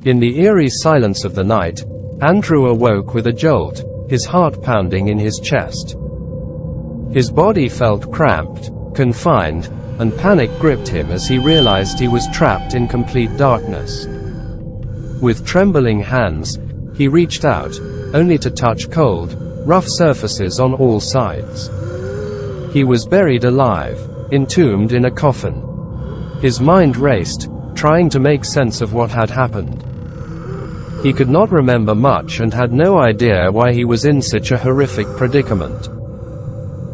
In the eerie silence of the night, Andrew awoke with a jolt, his heart pounding in his chest. His body felt cramped, confined, and panic gripped him as he realized he was trapped in complete darkness. With trembling hands, he reached out, only to touch cold, rough surfaces on all sides. He was buried alive, entombed in a coffin. His mind raced, trying to make sense of what had happened. He could not remember much and had no idea why he was in such a horrific predicament.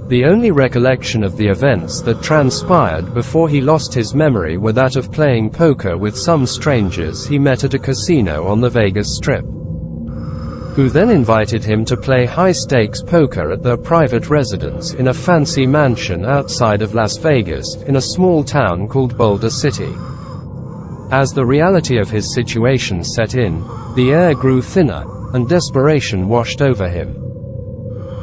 The only recollection of the events that transpired before he lost his memory were that of playing poker with some strangers he met at a casino on the Vegas Strip, who then invited him to play high-stakes poker at their private residence in a fancy mansion outside of Las Vegas, in a small town called Boulder City. As the reality of his situation set in, the air grew thinner, and desperation washed over him.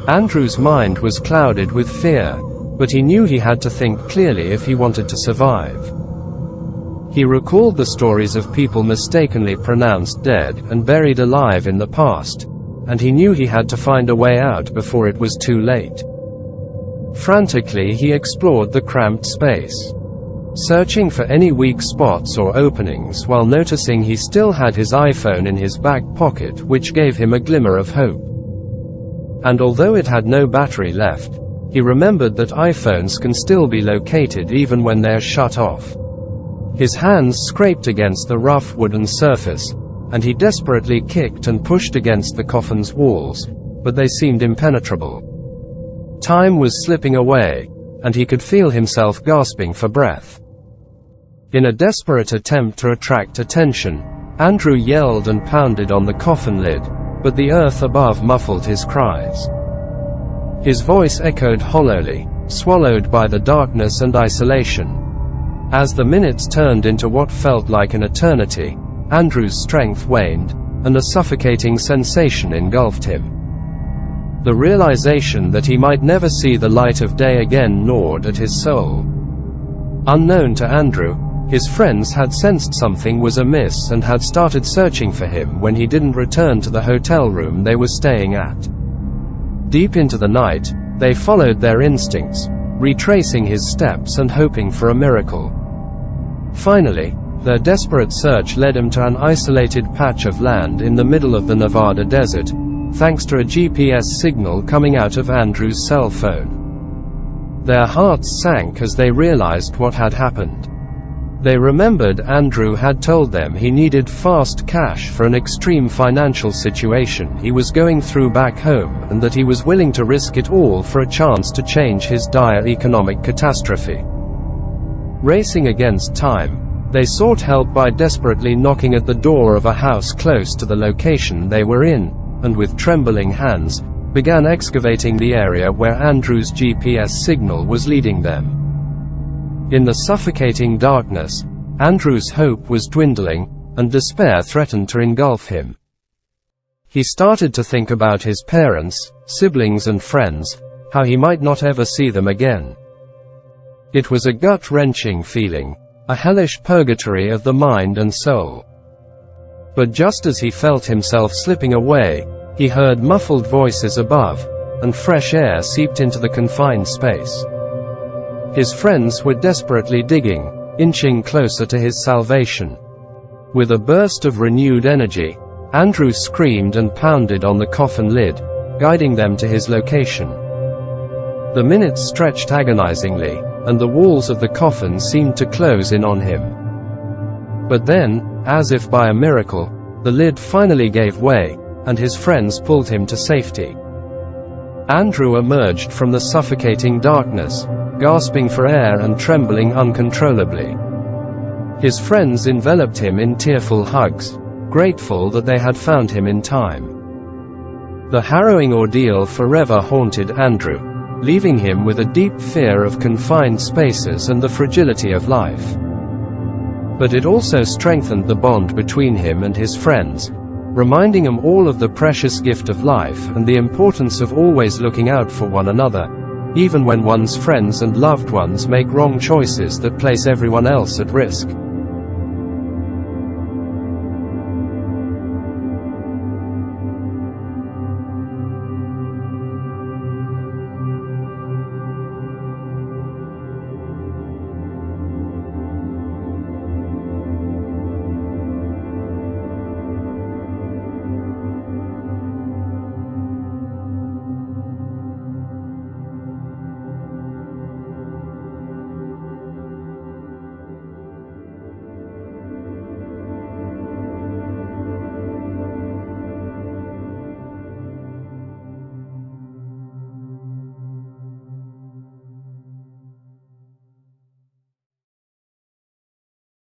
Andrew's mind was clouded with fear, but he knew he had to think clearly if he wanted to survive. He recalled the stories of people mistakenly pronounced dead and buried alive in the past, and he knew he had to find a way out before it was too late. Frantically, he explored the cramped space, searching for any weak spots or openings while noticing he still had his iPhone in his back pocket, which gave him a glimmer of hope. And although it had no battery left, he remembered that iPhones can still be located even when they're shut off. His hands scraped against the rough wooden surface, and he desperately kicked and pushed against the coffin's walls, but they seemed impenetrable. Time was slipping away, and he could feel himself gasping for breath. In a desperate attempt to attract attention, Andrew yelled and pounded on the coffin lid, but the earth above muffled his cries. His voice echoed hollowly, swallowed by the darkness and isolation. As the minutes turned into what felt like an eternity, Andrew's strength waned, and a suffocating sensation engulfed him. The realization that he might never see the light of day again gnawed at his soul. Unknown to Andrew, his friends had sensed something was amiss and had started searching for him when he didn't return to the hotel room they were staying at. Deep into the night, they followed their instincts, retracing his steps and hoping for a miracle. Finally, their desperate search led them to an isolated patch of land in the middle of the Nevada desert, thanks to a GPS signal coming out of Andrew's cell phone. Their hearts sank as they realized what had happened. They remembered Andrew had told them he needed fast cash for an extreme financial situation he was going through back home, and that he was willing to risk it all for a chance to change his dire economic catastrophe. Racing against time, they sought help by desperately knocking at the door of a house close to the location they were in, and with trembling hands, began excavating the area where Andrew's GPS signal was leading them. In the suffocating darkness, Andrew's hope was dwindling, and despair threatened to engulf him. He started to think about his parents, siblings and friends, how he might not ever see them again. It was a gut-wrenching feeling, a hellish purgatory of the mind and soul. But just as he felt himself slipping away, he heard muffled voices above, and fresh air seeped into the confined space. His friends were desperately digging, inching closer to his salvation. With a burst of renewed energy, Andrew screamed and pounded on the coffin lid, guiding them to his location. The minutes stretched agonizingly, and the walls of the coffin seemed to close in on him. But then, as if by a miracle, the lid finally gave way, and his friends pulled him to safety. Andrew emerged from the suffocating darkness, gasping for air and trembling uncontrollably. His friends enveloped him in tearful hugs, grateful that they had found him in time. The harrowing ordeal forever haunted Andrew, leaving him with a deep fear of confined spaces and the fragility of life. But it also strengthened the bond between him and his friends, reminding him all of the precious gift of life and the importance of always looking out for one another, even when one's friends and loved ones make wrong choices that place everyone else at risk.